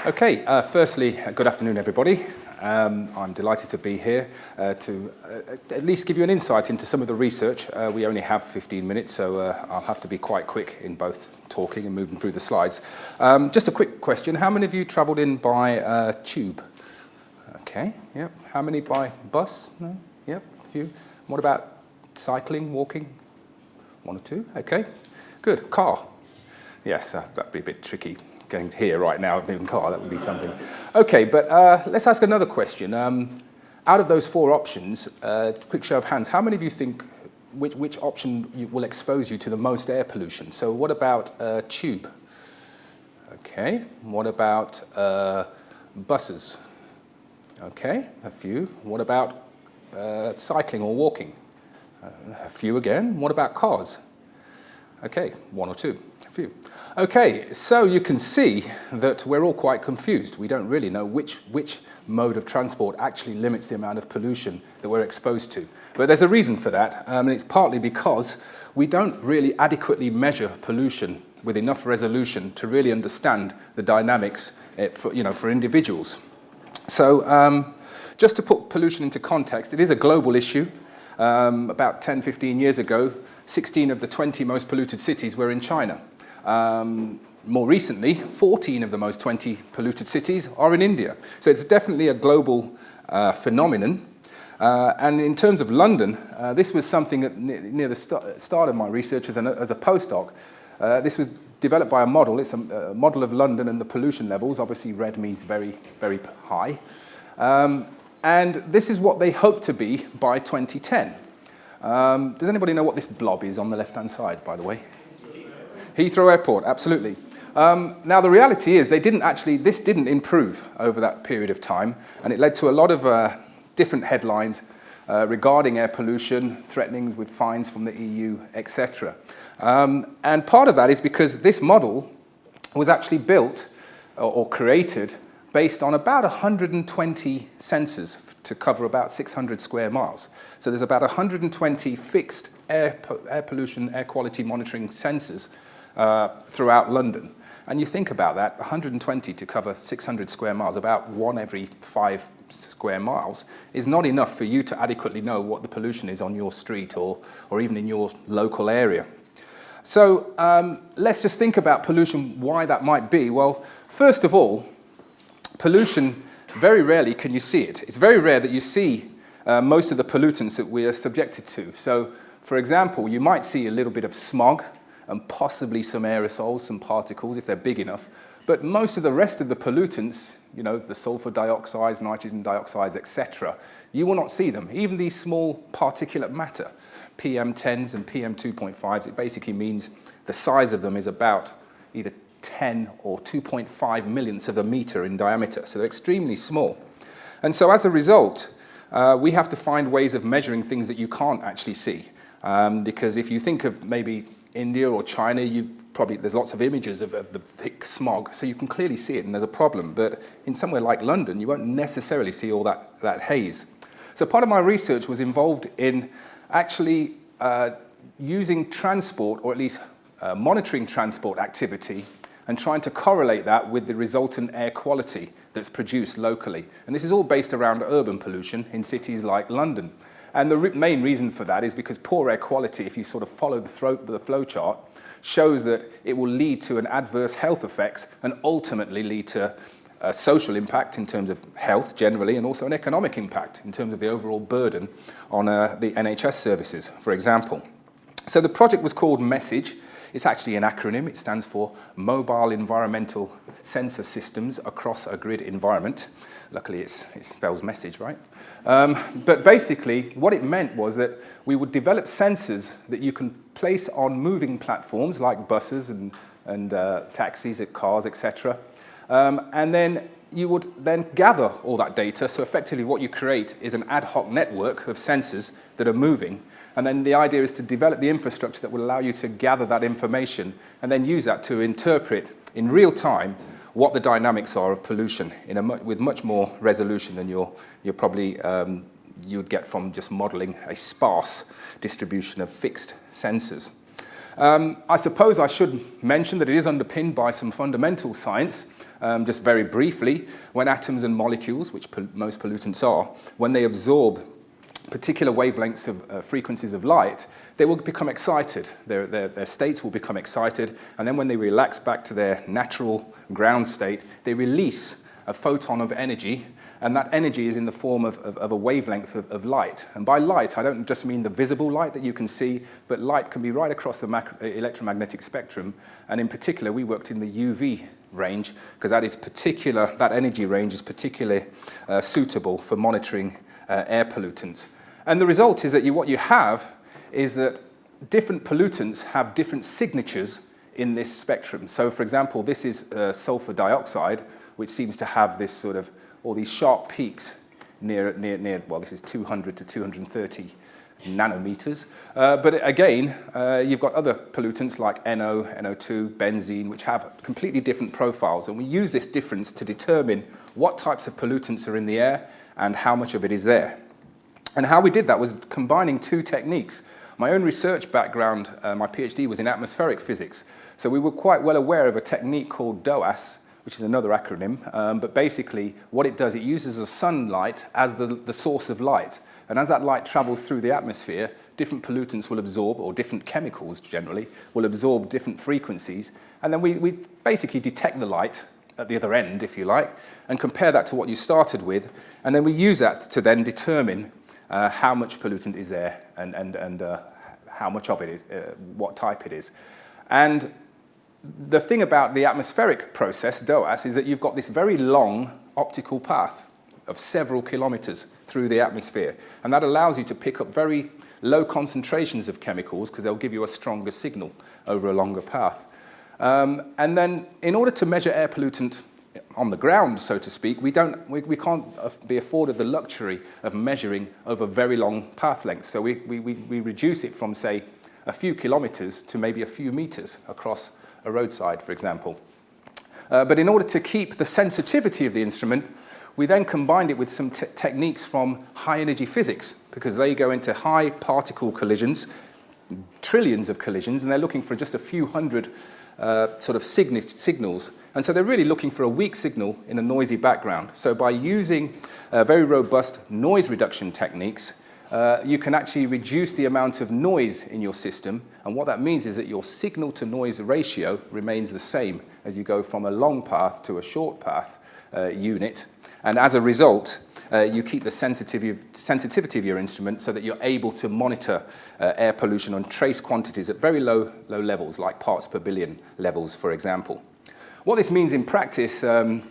Okay, firstly, good afternoon, everybody. I'm delighted to be here to at least give you an insight into some of the research. We only have 15 minutes, so I'll have to be quite quick in both talking and moving through the slides. Just a quick question. How many of you travelled in by tube? Okay, yep. How many by bus? No? Yep, a few. What about cycling, walking? One or two? Okay, good. Car? Yes, that'd be a bit tricky. Going to here right now, moving car, that would be something. Okay, but let's ask another question. Out of those four options, quick show of hands, how many of you think which option will expose you to the most air pollution? So what about tube? Okay, what about buses? Okay, a few. What about cycling or walking? A few again. What about cars? Okay, one or two, a few. Okay, so you can see that we're all quite confused. We don't really know which mode of transport actually limits the amount of pollution that we're exposed to. But there's a reason for that, and it's partly because we don't really adequately measure pollution with enough resolution to really understand the dynamics for individuals. So just to put pollution into context, it is a global issue. About 10, 15 years ago, 16 of the 20 most polluted cities were in China. More recently, 14 of the most 20 polluted cities are in India. So it's definitely a global phenomenon. And in terms of London, this was something that near the start of my research as a postdoc. This was developed by a model. It's a model of London and the pollution levels. Obviously, red means very, very high. And this is what they hope to be by 2010. Does anybody know what this blob is on the left-hand side, by the way? Heathrow Airport, absolutely. Now, the reality is this didn't improve over that period of time, and it led to a lot of different headlines regarding air pollution, threatenings with fines from the EU, etc. And part of that is because this model was actually built or created based on about 120 sensors to cover about 600 square miles. So there's about 120 fixed air pollution, air quality monitoring sensors throughout London. And you think about that, 120 to cover 600 square miles, about 1 every 5 square miles, is not enough for you to adequately know what the pollution is on your street or even in your local area. So let's just think about pollution, why that might be. Well, first of all, pollution, very rarely can you see it. It's very rare that you see most of the pollutants that we are subjected to. So, for example, you might see a little bit of smog and possibly some aerosols, some particles, if they're big enough. But most of the rest of the pollutants, the sulfur dioxides, nitrogen dioxides, etc., you will not see them. Even these small particulate matter, PM10s and PM2.5s, it basically means the size of them is about either 10 or 2.5 millionths of a meter in diameter. So they're extremely small. And so as a result, we have to find ways of measuring things that you can't actually see. Because if you think of maybe India or China, there's lots of images of the thick smog, so you can clearly see it and there's a problem. But in somewhere like London, you won't necessarily see all that haze. So part of my research was involved in actually using transport, or at least monitoring transport activity, and trying to correlate that with the resultant air quality that's produced locally. And this is all based around urban pollution in cities like London. And the main reason for that is because poor air quality, if you sort of follow the flow chart, shows that it will lead to an adverse health effects and ultimately lead to a social impact in terms of health generally, and also an economic impact in terms of the overall burden on the NHS services, for example. So the project was called MESSAGE. It's actually an acronym. It stands for Mobile Environmental Sensor Systems Across a Grid Environment. Luckily, it spells message, right? But basically, what it meant was that we would develop sensors that you can place on moving platforms like buses and taxis, cars, etc. And then you would then gather all that data. So effectively, what you create is an ad hoc network of sensors that are moving. And then the idea is to develop the infrastructure that will allow you to gather that information and then use that to interpret in real time what the dynamics are of pollution with much more resolution than you're probably you would get from just modeling a sparse distribution of fixed sensors. I suppose I should mention that it is underpinned by some fundamental science. Just very briefly, when atoms and molecules, which most pollutants are, when they absorb particular wavelengths of frequencies of light, they will become excited. Their states will become excited, and then when they relax back to their natural ground state, they release a photon of energy, and that energy is in the form of a wavelength of light. And by light, I don't just mean the visible light that you can see, but light can be right across the electromagnetic spectrum, and in particular, we worked in the UV range, because that energy range is particularly suitable for monitoring air pollutants. And the result is that what you have is that different pollutants have different signatures in this spectrum. So, for example, this is sulfur dioxide, which seems to have this sort of, all these sharp peaks near, well, this is 200 to 230 nanometers. But again, you've got other pollutants like NO, NO2, benzene, which have completely different profiles. And we use this difference to determine what types of pollutants are in the air and how much of it is there. And how we did that was combining two techniques. My own research background, my PhD, was in atmospheric physics. So we were quite well aware of a technique called DOAS, which is another acronym. But basically, what it does, it uses the sunlight as the source of light. And as that light travels through the atmosphere, different pollutants will absorb, or different chemicals generally, will absorb different frequencies. And then we basically detect the light at the other end, if you like, and compare that to what you started with. And then we use that to then determine how much pollutant is there and how much of it is, what type it is. And the thing about the atmospheric process, DOAS, is that you've got this very long optical path of several kilometers through the atmosphere. And that allows you to pick up very low concentrations of chemicals because they'll give you a stronger signal over a longer path. And then in order to measure air pollutant on the ground, so to speak, we can't be afforded the luxury of measuring over very long path lengths. So we reduce it from, say, a few kilometers to maybe a few meters across a roadside, for example. But in order to keep the sensitivity of the instrument, we then combined it with some techniques from high-energy physics, because they go into high particle collisions, trillions of collisions, and they're looking for just a few hundred sort of signals. And so they're really looking for a weak signal in a noisy background. So by using very robust noise reduction techniques, you can actually reduce the amount of noise in your system. And what that means is that your signal-to-noise ratio remains the same as you go from a long path to a short path unit. And as a result, you keep the sensitivity of your instrument so that you're able to monitor air pollution on trace quantities at very low levels, like parts per billion levels, for example. What this means in practice, in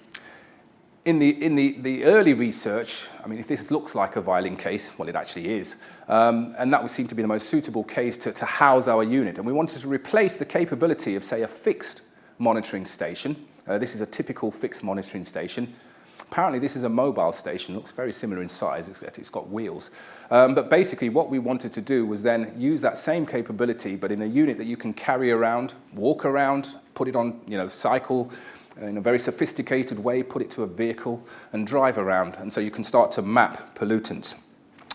the early research, I mean, if this looks like a violin case, well, it actually is, and that would seem to be the most suitable case to house our unit. And we wanted to replace the capability of, say, a fixed monitoring station. This is a typical fixed monitoring station. Apparently, this is a mobile station. It looks very similar in size, except it's got wheels. But basically, what we wanted to do was then use that same capability, but in a unit that you can carry around, walk around, put it on, cycle in a very sophisticated way, put it to a vehicle, and drive around. And so you can start to map pollutants.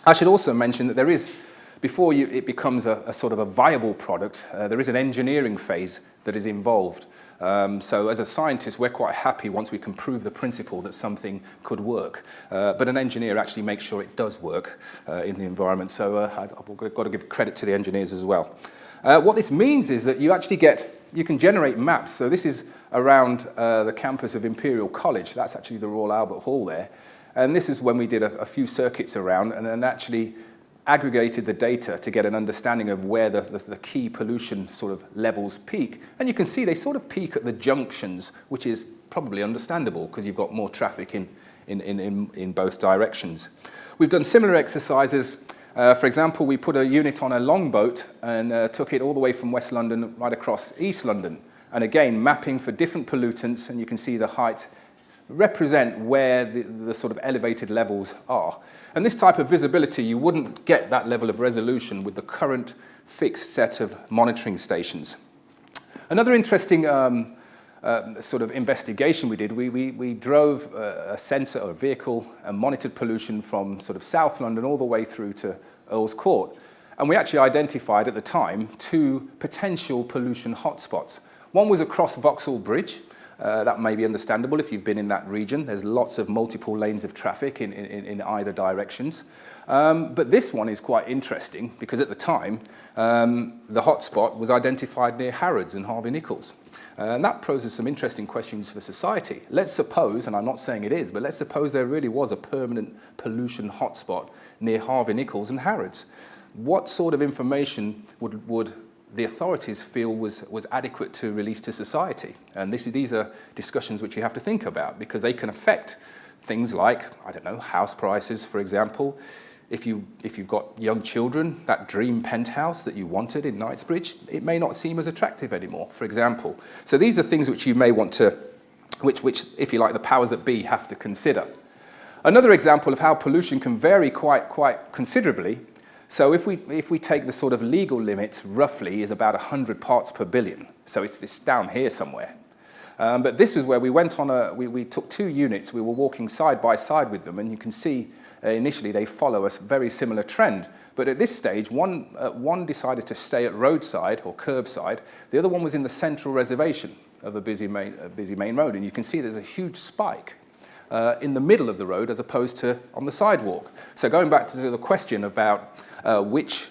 I should also mention that there is, before it becomes a sort of a viable product, there is an engineering phase that is involved. So as a scientist, we're quite happy once we can prove the principle that something could work. But an engineer actually makes sure it does work in the environment. So I've got to give credit to the engineers as well. What this means is that you can generate maps. So this is around the campus of Imperial College. That's actually the Royal Albert Hall there. And this is when we did a few circuits around and then actually aggregated the data to get an understanding of where the key pollution sort of levels peak. And you can see they sort of peak at the junctions, which is probably understandable because you've got more traffic in both directions. We've done similar exercises. For example, we put a unit on a longboat and took it all the way from West London right across East London. And again, mapping for different pollutants, and you can see the height represent where the sort of elevated levels are. And this type of visibility, you wouldn't get that level of resolution with the current fixed set of monitoring stations. Another interesting sort of investigation we did, we drove a sensor or a vehicle and monitored pollution from sort of South London all the way through to Earl's Court. And we actually identified at the time 2 potential pollution hotspots. One was across Vauxhall Bridge, That may be understandable if you've been in that region. There's lots of multiple lanes of traffic in either directions. But this one is quite interesting because at the time, the hotspot was identified near Harrods and Harvey Nichols. And that poses some interesting questions for society. Let's suppose, and I'm not saying it is, but let's suppose there really was a permanent pollution hotspot near Harvey Nichols and Harrods. What sort of information would the authorities feel was adequate to release to society? And these are discussions which you have to think about because they can affect things like, I don't know, house prices, for example. If you've got young children, that dream penthouse that you wanted in Knightsbridge, it may not seem as attractive anymore, for example. So these are things which you may want to, which if you like, the powers that be have to consider. Another example of how pollution can vary quite considerably. So if we take the sort of legal limit, roughly, is about 100 parts per billion. So it's down here somewhere. But this was where we went on we took 2 units, we were walking side by side with them, and you can see initially they follow a very similar trend. But at this stage, one decided to stay at roadside or curbside, the other one was in the central reservation of a busy main road, and you can see there's a huge spike in the middle of the road as opposed to on the sidewalk. So going back to the question about which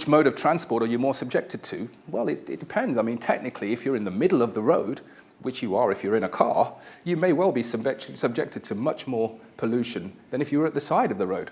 mode of transport are you more subjected to? Well, it depends. I mean, technically, if you're in the middle of the road, which you are if you're in a car, you may well be subjected to much more pollution than if you were at the side of the road.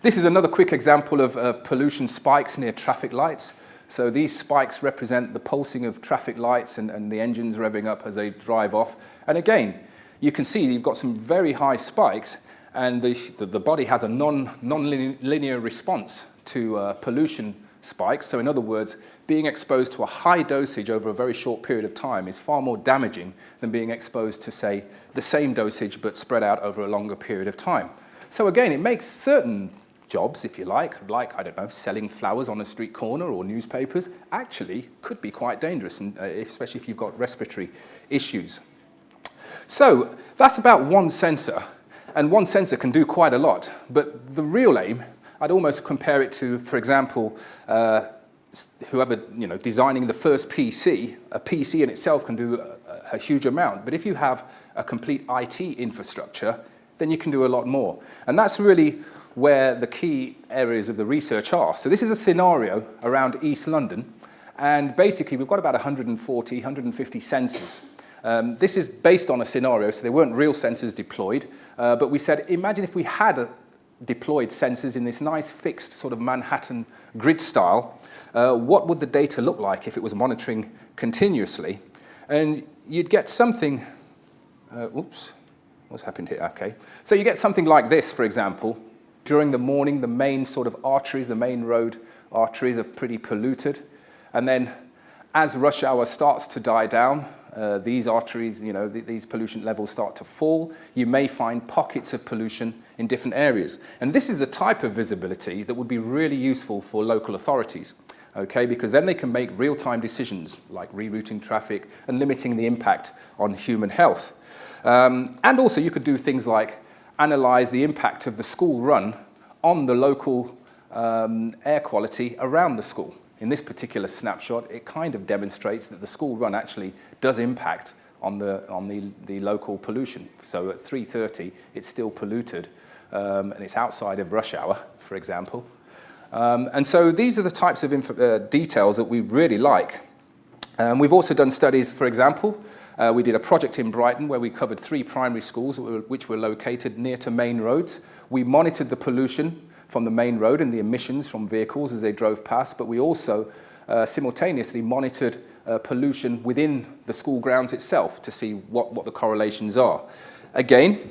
This is another quick example of pollution spikes near traffic lights. So these spikes represent the pulsing of traffic lights and the engines revving up as they drive off. And again, you can see you've got some very high spikes, and the body has a non-linear response to pollution spikes. So in other words, being exposed to a high dosage over a very short period of time is far more damaging than being exposed to, say, the same dosage but spread out over a longer period of time. So again, it makes certain jobs, if you like, I don't know, selling flowers on a street corner or newspapers, actually could be quite dangerous, and especially if you've got respiratory issues. So that's about one sensor, and one sensor can do quite a lot, but the real aim, I'd almost compare it to, for example, whoever, designing the first PC. A PC in itself can do a huge amount, but if you have a complete IT infrastructure, then you can do a lot more. And that's really where the key areas of the research are. So this is a scenario around East London, and basically we've got about 140, 150 sensors. This is based on a scenario, so there weren't real sensors deployed, but we said, imagine if we had deployed sensors in this nice fixed sort of Manhattan grid style, what would the data look like if it was monitoring continuously? And you'd get something, oops, what's happened here? Okay. So you get something like this, for example. During the morning, the main sort of arteries, the main road arteries are pretty polluted. And then as rush hour starts to die down, these arteries, these pollution levels start to fall. You may find pockets of pollution in different areas. And this is a type of visibility that would be really useful for local authorities, okay? Because then they can make real-time decisions like rerouting traffic and limiting the impact on human health. And also you could do things like analyze the impact of the school run on the local air quality around the school. In this particular snapshot, it kind of demonstrates that the school run actually does impact on the local pollution. So at 3:30, it's still polluted, and it's outside of rush hour, for example. And so these are the types of details that we really like. We've also done studies, for example, we did a project in Brighton where we covered 3 primary schools which were located near to main roads. We monitored the pollution from the main road and the emissions from vehicles as they drove past, but we also simultaneously monitored pollution within the school grounds itself to see what the correlations are. Again,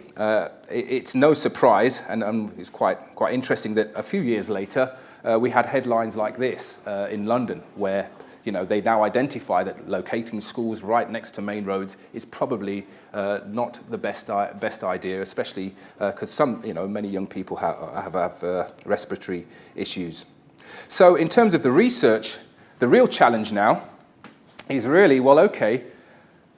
it's no surprise, and it's quite interesting that a few years later we had headlines like this in London, where they now identify that locating schools right next to main roads is probably not the best idea, especially because many young people have respiratory issues. So in terms of the research, the real challenge now is really, well, okay,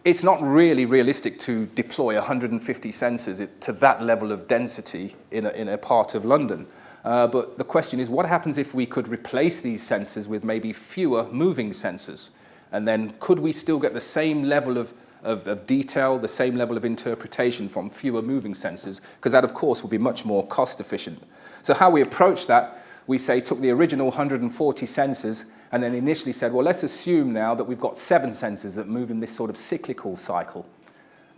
it's not really realistic to deploy 150 sensors to that level of density in a part of London. But the question is, what happens if we could replace these sensors with maybe fewer moving sensors? And then could we still get the same level of of detail, the same level of interpretation from fewer moving sensors, because that, of course, will be much more cost efficient. So how we approach that, we took the original 140 sensors and then initially said, well, let's assume now that we've got 7 sensors that move in this sort of cyclical cycle,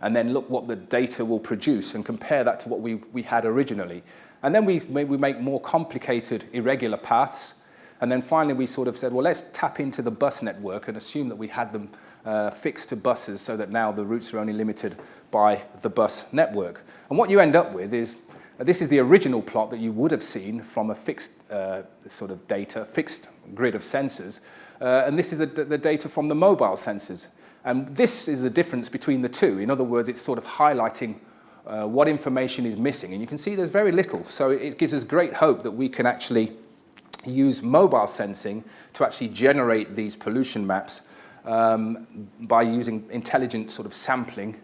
and then look what the data will produce and compare that to what we had originally. And then we make more complicated irregular paths. And then finally we sort of said, well, let's tap into the bus network and assume that we had them fixed to buses so that now the routes are only limited by the bus network. And what you end up with is, this is the original plot that you would have seen from a fixed sort of data, fixed grid of sensors. And this is the data from the mobile sensors. And this is the difference between the two. In other words, it's sort of highlighting what information is missing. And you can see there's very little. So it gives us great hope that we can actually use mobile sensing to actually generate these pollution maps by using intelligent sort of sampling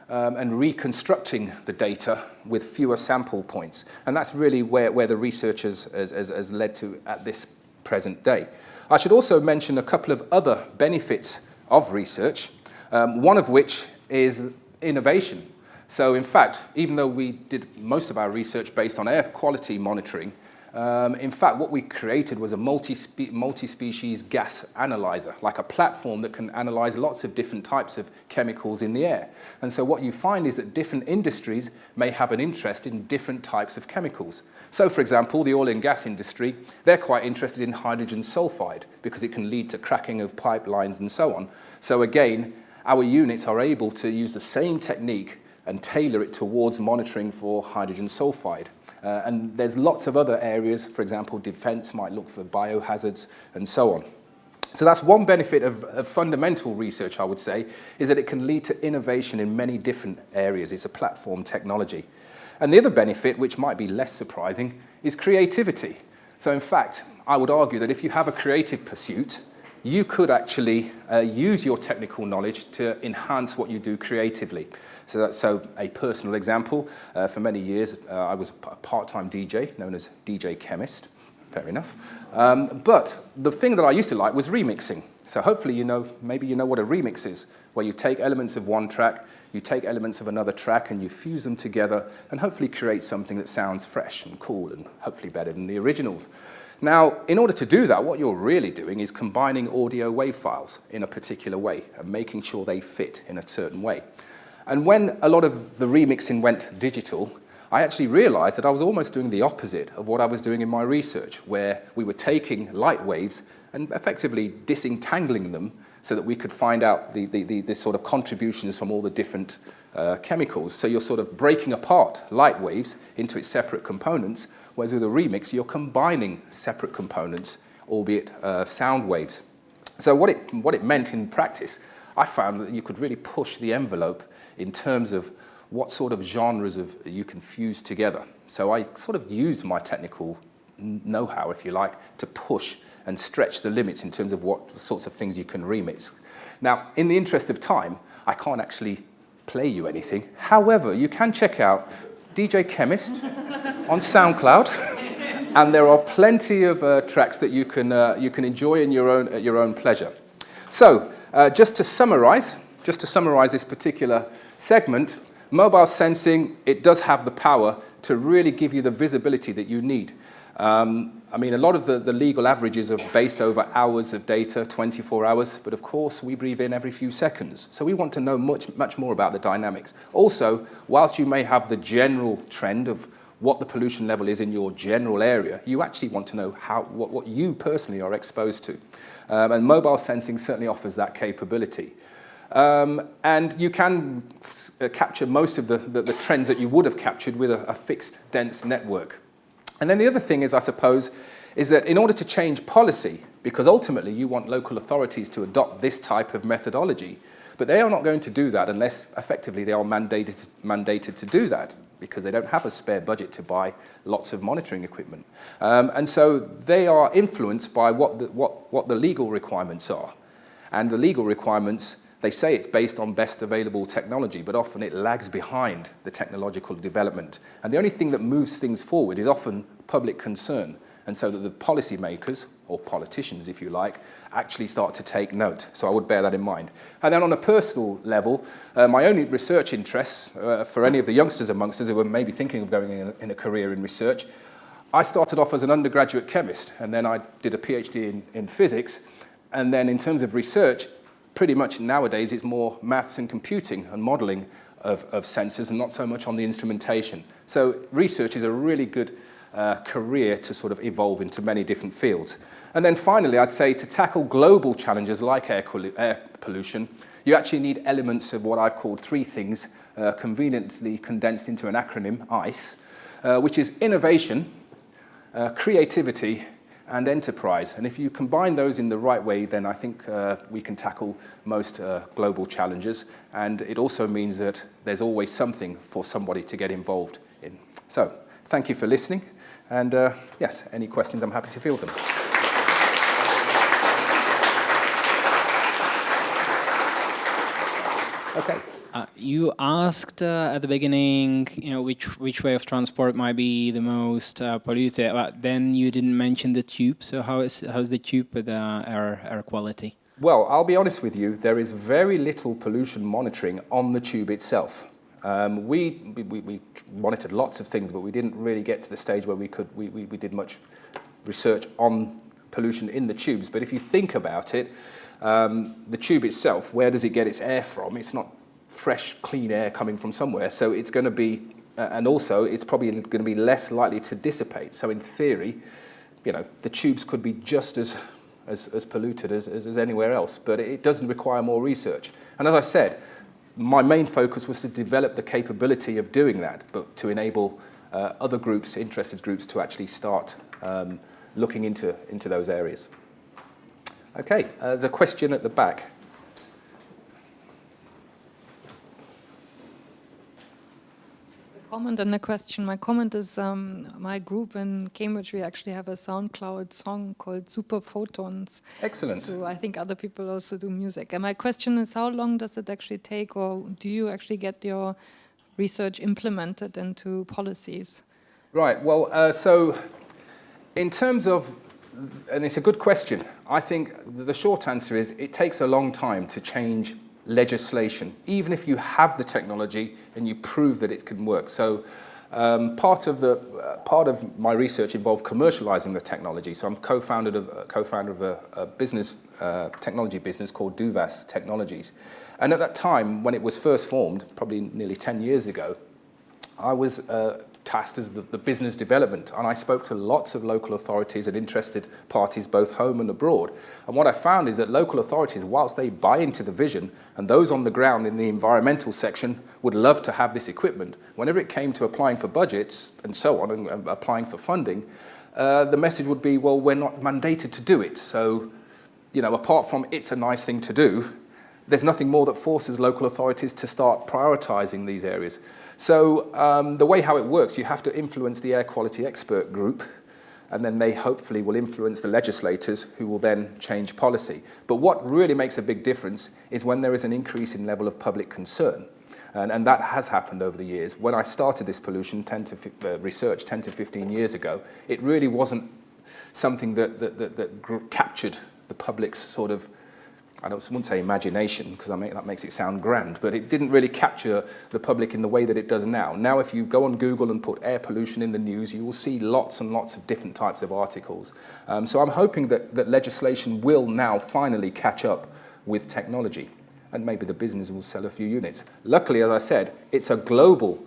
and reconstructing the data with fewer sample points. And that's really where the research has led to at this present day. I should also mention a couple of other benefits of research, one of which is innovation. So in fact, even though we did most of our research based on air quality monitoring, in fact, what we created was a multi-species gas analyzer, like a platform that can analyze lots of different types of chemicals in the air. And so what you find is that different industries may have an interest in different types of chemicals. So, for example, the oil and gas industry, they're quite interested in hydrogen sulfide because it can lead to cracking of pipelines and so on. So again, our units are able to use the same technique and tailor it towards monitoring for hydrogen sulfide. And there's lots of other areas, for example, defense might look for biohazards and so on. So that's one benefit of fundamental research, I would say, is that it can lead to innovation in many different areas. It's a platform technology. And the other benefit, which might be less surprising, is creativity. So in fact, I would argue that if you have a creative pursuit, you could actually use your technical knowledge to enhance what you do creatively. So a personal example, for many years I was a part-time DJ, known as DJ Chemist, fair enough. But the thing that I used to like was remixing. So hopefully maybe you know what a remix is, where you take elements of one track, you take elements of another track and you fuse them together and hopefully create something that sounds fresh and cool and hopefully better than the originals. Now, in order to do that, what you're really doing is combining audio wave files in a particular way and making sure they fit in a certain way. And when a lot of the remixing went digital, I actually realized that I was almost doing the opposite of what I was doing in my research, where we were taking light waves and effectively disentangling them so that we could find out the sort of contributions from all the different chemicals. So you're sort of breaking apart light waves into its separate components, whereas with a remix, you're combining separate components, albeit sound waves. So what it meant in practice, I found that you could really push the envelope in terms of what sort of genres you can fuse together. So I sort of used my technical know-how, if you like, to push and stretch the limits in terms of what sorts of things you can remix. Now, in the interest of time, I can't actually play you anything. However, you can check out DJ Chemist on SoundCloud, and there are plenty of tracks that you can enjoy at your own pleasure. So, just to summarize this particular segment, mobile sensing, it does have the power to really give you the visibility that you need. I mean, a lot of the legal averages are based over hours of data, 24 hours, but of course we breathe in every few seconds. So we want to know much more about the dynamics. Also, whilst you may have the general trend of what the pollution level is in your general area, you actually want to know what you personally are exposed to. And mobile sensing certainly offers that capability. And you can capture most of the trends that you would have captured with a fixed, dense network. And then the other thing is, I suppose, is that in order to change policy, because ultimately you want local authorities to adopt this type of methodology, but they are not going to do that unless effectively they are mandated to do that, because they don't have a spare budget to buy lots of monitoring equipment. And so they are influenced by what the legal requirements are. And the legal requirements, they say it's based on best available technology, but often it lags behind the technological development. And the only thing that moves things forward is often public concern. and so that the policymakers, or politicians if you like, actually start to take note. So I would bear that in mind. And then on a personal level, my only research interests, for any of the youngsters amongst us who were maybe thinking of going in a career in research, I started off as an undergraduate chemist, and then I did a PhD in physics, and then in terms of research, pretty much nowadays it's more maths and computing and modelling of sensors and not so much on the instrumentation. So research is a really good career to sort of evolve into many different fields. And then finally, I'd say to tackle global challenges like air pollution, you actually need elements of what I've called three things, conveniently condensed into an acronym, ICE, which is innovation, creativity, and enterprise. And if you combine those in the right way, then I think we can tackle most global challenges. And it also means that there's always something for somebody to get involved in. So, thank you for listening. And yes, any questions, I'm happy to field them. Okay. You asked at the beginning, which way of transport might be the most polluted, but then you didn't mention the tube. So how's the tube with air quality? Well, I'll be honest with you. There is very little pollution monitoring on the tube itself. We monitored lots of things, but we didn't really get to the stage where we did much research on pollution in the tubes. But if you think about it, the tube itself, where does it get its air from? It's not fresh, clean air coming from somewhere. So it's going to be, and also it's probably going to be less likely to dissipate. So in theory, the tubes could be just as polluted as anywhere else, but it doesn't require more research. And as I said, my main focus was to develop the capability of doing that, but to enable other groups, interested groups, to actually start looking into those areas. Okay, there's a question at the back. Comment and a question. My comment is my group in Cambridge, we actually have a SoundCloud song called Super Photons. Excellent. So I think other people also do music. And my question is, how long does it actually take, or do you actually get your research implemented into policies? Right, well, so in terms of, and it's a good question, I think the short answer is it takes a long time to change legislation, even if you have the technology and you prove that it can work. So part of my research involved commercializing the technology. So I'm co-founder of a business technology business called Duvas Technologies. And at that time, when it was first formed, probably nearly 10 years ago, I was tasked as the business development, and I spoke to lots of local authorities and interested parties, both home and abroad. And what I found is that local authorities, whilst they buy into the vision, and those on the ground in the environmental section would love to have this equipment, whenever it came to applying for budgets and so on, and applying for funding, the message would be, well, we're not mandated to do it. So, apart from it's a nice thing to do, there's nothing more that forces local authorities to start prioritizing these areas. So the way how it works, you have to influence the air quality expert group, and then they hopefully will influence the legislators who will then change policy. But what really makes a big difference is when there is an increase in level of public concern. And that has happened over the years. When I started this pollution research 10 to 15 years ago, it really wasn't something that captured the public's sort of, I wouldn't say imagination, because that makes it sound grand, but it didn't really capture the public in the way that it does now. Now, if you go on Google and put air pollution in the news, you will see lots and lots of different types of articles. So I'm hoping that legislation will now finally catch up with technology, and maybe the business will sell a few units. Luckily, as I said, it's a global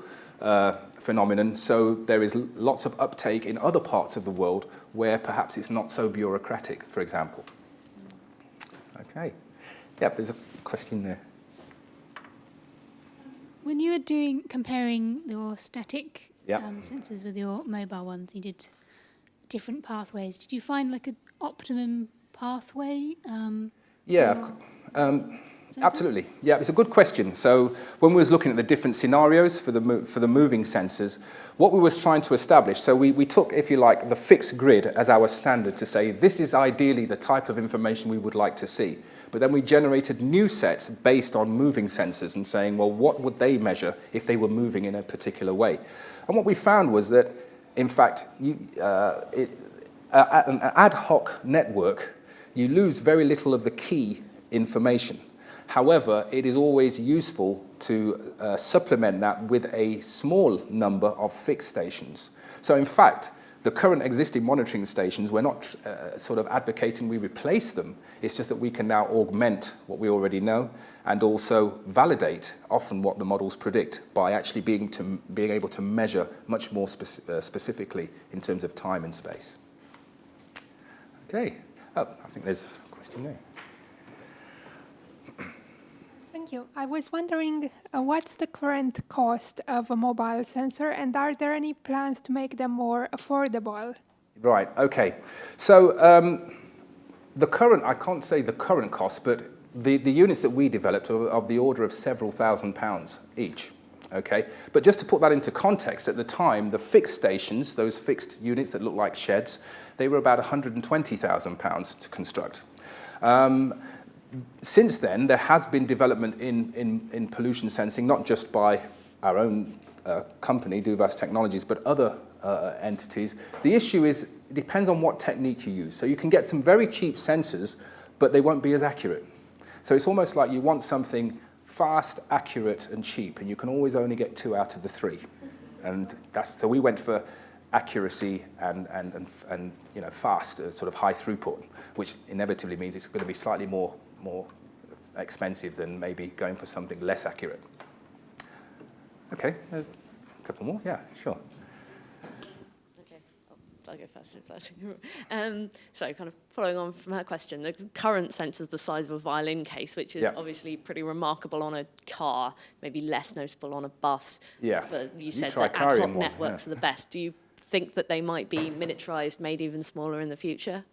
phenomenon, so there is lots of uptake in other parts of the world where perhaps it's not so bureaucratic, for example. Okay. Yeah, there's a question there. When you were comparing your static sensors with your mobile ones, you did different pathways. Did you find like an optimum pathway? Absolutely. Yeah, it's a good question. So when we was looking at the different scenarios for the moving sensors, what we was trying to establish, so we took, if you like, the fixed grid as our standard to say this is ideally the type of information we would like to see. But then we generated new sets based on moving sensors and saying, well, what would they measure if they were moving in a particular way? And what we found was that, in fact, an ad hoc network, you lose very little of the key information. However, it is always useful to supplement that with a small number of fixed stations. So in fact, the current existing monitoring stations, we're not sort of advocating we replace them. It's just that we can now augment what we already know and also validate often what the models predict by actually being able to measure much more specifically in terms of time and space. Okay, I think there's a question there. Thank you. I was wondering what's the current cost of a mobile sensor, and are there any plans to make them more affordable? Right, okay. So the current, I can't say the current cost, but the units that we developed are of the order of several £1,000s each. Okay, but just to put that into context, at the time, the fixed stations, those fixed units that look like sheds, they were about £120,000 to construct. Since then, there has been development in pollution sensing, not just by our own company, Duvas Technologies, but other entities. The issue is, it depends on what technique you use. So you can get some very cheap sensors, but they won't be as accurate. So it's almost like you want something fast, accurate, and cheap, and you can always only get 2 out of the 3. And so we went for accuracy and you know, fast, sort of high throughput, which inevitably means it's going to be slightly more expensive than maybe going for something less accurate. Okay, a couple more. Yeah, sure. I'll go first. So kind of following on from her question, the current sensor's the size of a violin case, which is obviously pretty remarkable on a car, maybe less noticeable on a bus. Yeah. But you said that ad hoc networks are the best. Do you think that they might be miniaturized, made even smaller in the future?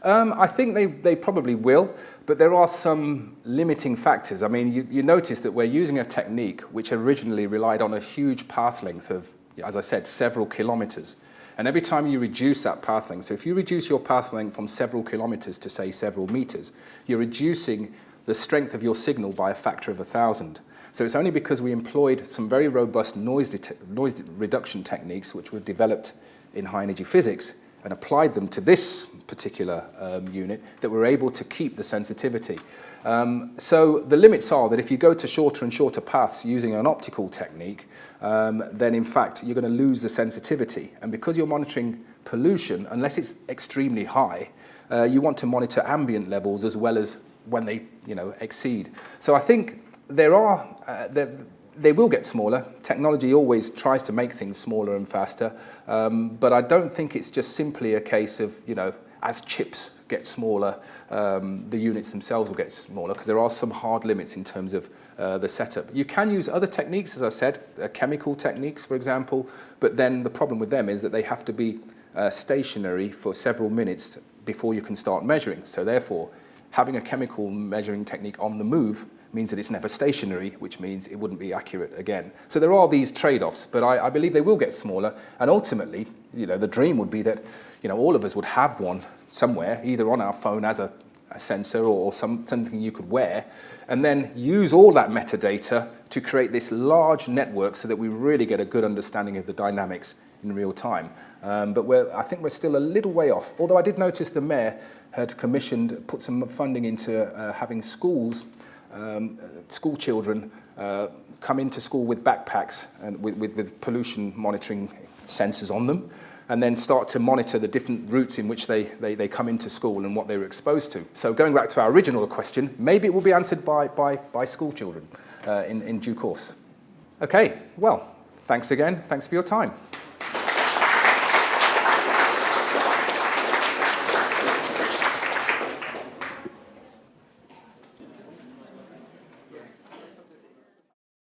I think they probably will, but there are some limiting factors. I mean, you notice that we're using a technique which originally relied on a huge path length of, as I said, several kilometers. And every time you reduce that path length, so if you reduce your path length from several kilometers to, say, several meters, you're reducing the strength of your signal by a factor of 1,000. So it's only because we employed some very robust noise reduction techniques, which were developed in high-energy physics, and applied them to this particular unit, that we're able to keep the sensitivity. So the limits are that if you go to shorter and shorter paths using an optical technique, then in fact you're going to lose the sensitivity. And because you're monitoring pollution, unless it's extremely high, you want to monitor ambient levels as well as when they, you know, exceed. So I think they will get smaller. Technology always tries to make things smaller and faster, but I don't think it's just simply a case of, you know, as chips get smaller, the units themselves will get smaller, because there are some hard limits in terms of the setup. You can use other techniques, as I said, chemical techniques, for example, but then the problem with them is that they have to be stationary for several minutes before you can start measuring. So therefore, having a chemical measuring technique on the move means that it's never stationary, which means it wouldn't be accurate again. So there are these trade-offs, but I believe they will get smaller, and ultimately, you know, the dream would be that, you know, all of us would have one somewhere, either on our phone as a sensor or something you could wear, and then use all that metadata to create this large network so that we really get a good understanding of the dynamics in real time. But I think we're still a little way off, although I did notice the mayor had put some funding into having schools, school children come into school with backpacks and with pollution monitoring sensors on them, and then start to monitor the different routes in which they come into school and what they were exposed to. So going back to our original question, maybe it will be answered by school children in due course. Okay, well, thanks again. Thanks for your time.